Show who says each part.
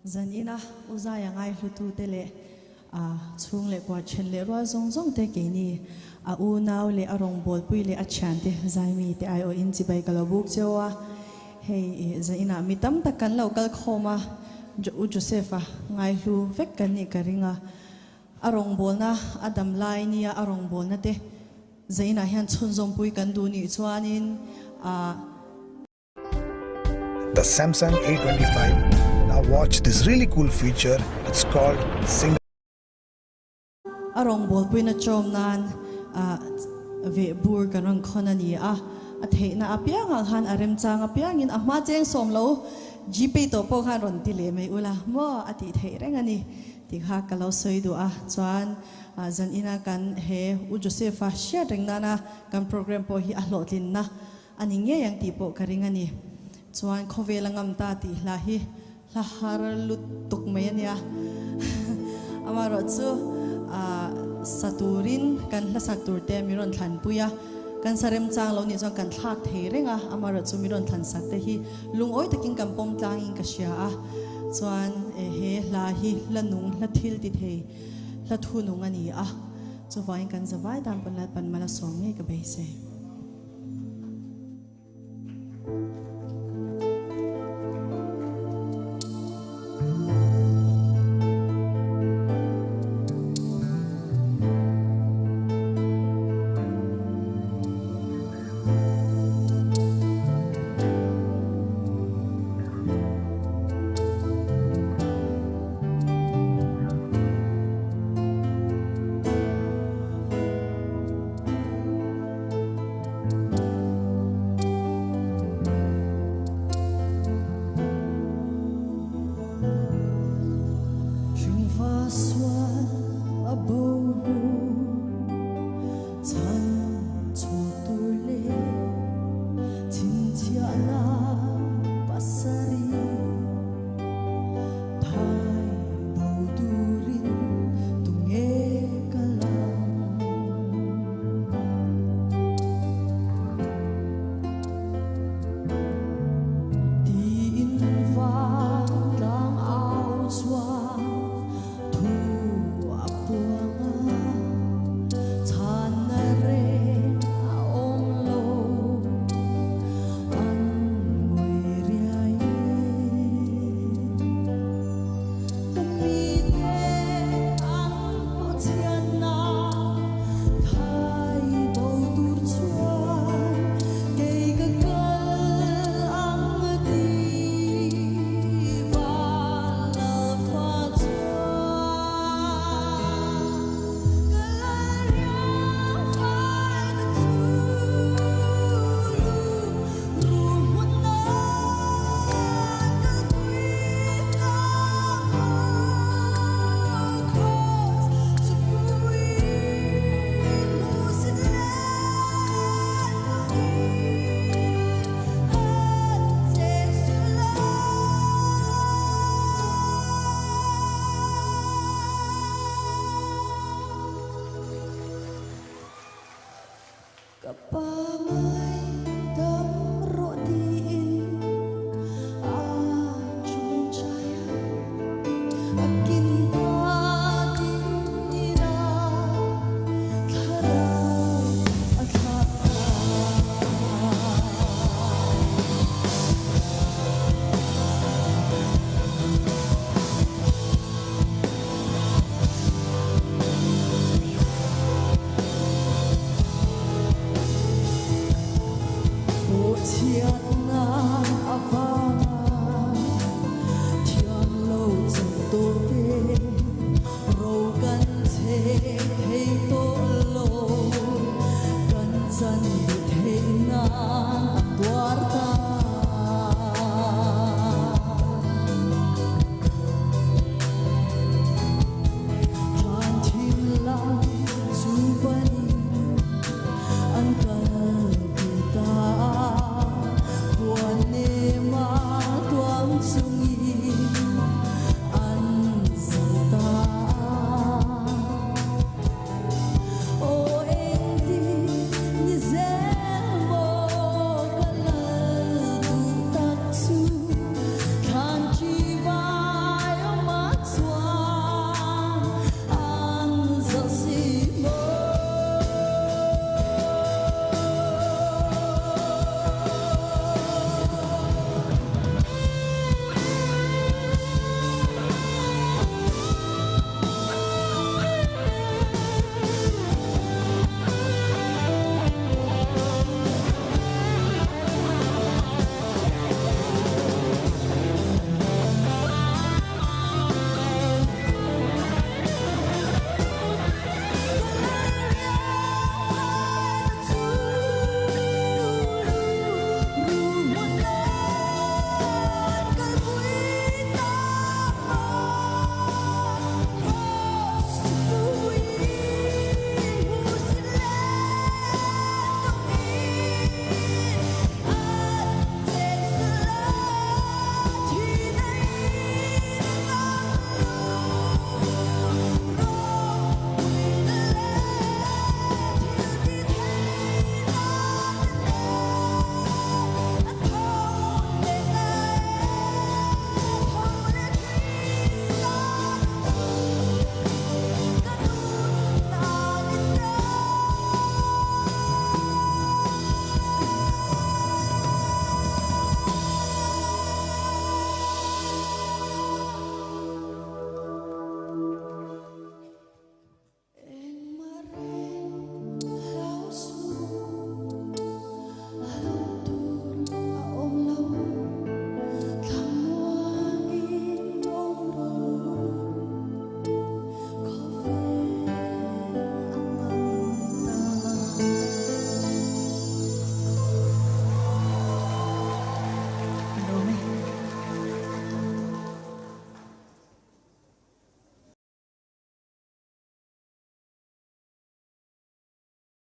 Speaker 1: dân ina uzaya ngai hlutu tele chung le kwa chen le ro zong zong te ke ni u naw le arong bol pui le achan te zaimi te ai o in chi bai kala buk chewa hei za ina mitam ta kan local khoma u Josepha ngai hlu vek kan ni karinga arong bol na adam lai ni arong bol na te za ina hian chhun zong pui kan du ni chuanin
Speaker 2: the Samsung A25. Now watch this really cool feature. It's called Single.
Speaker 1: Arong bol pui na chom nan ve bur kanang khonani the na apya ngal han arem chang apya ngin ahma cheng som lo gp to po khan ron ti le mai ula mo ati thei rengani ti kha kalo soi du chuan zan ina kan he u Josepha share reng na kan program po hi a hlotlin na ani nge yang ti po karingani chuan khovelangam ta ti la hi la har lut tuk mai ania amaro chu saturin kan la satur te miron thlan puya kan sarem chang lo ni chuan kan thak thei renga amaro chu miron thlan sak te hi lungoi takin kan pom tlang in ka sia chuan he la hi lanung la thil ti thei la thunung ani chu vain kan zawai dan panlat pan mala song nge ka be se goodbye.